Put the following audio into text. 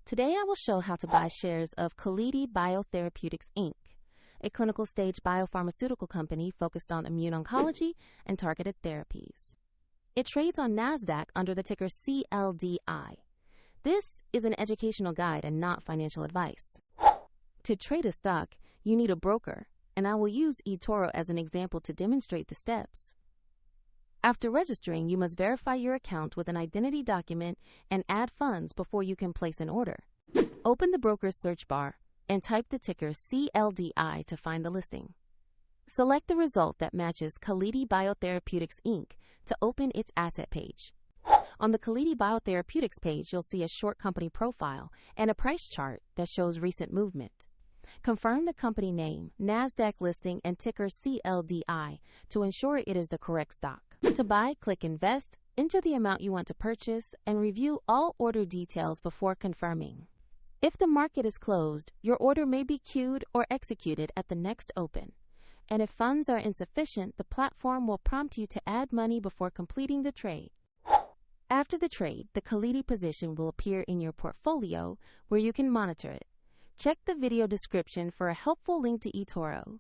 Today I will show how to buy shares of Calidi Biotherapeutics Inc., a clinical stage biopharmaceutical company focused on immune-oncology and targeted therapies. It trades on NASDAQ under the ticker CLDI. This is an educational guide and not financial advice. To trade a stock, you need a broker, and I will use eToro as an example to demonstrate the steps. After registering, you must verify your account with an identity document and add funds before you can place an order. Open the broker's search bar and type the ticker CLDI to find the listing. Select the result that matches Calidi Biotherapeutics Inc. to open its asset page. On the Calidi Biotherapeutics page, you'll see a short company profile and a price chart that shows recent movement. Confirm the company name, NASDAQ listing, and ticker CLDI to ensure it is the correct stock. To buy, click Invest, enter the amount you want to purchase, and review all order details before confirming. If the market is closed, your order may be queued or executed at the next open. And if funds are insufficient, the platform will prompt you to add money before completing the trade. After the trade, the Calidi position will appear in your portfolio where you can monitor it. Check the video description for a helpful link to eToro.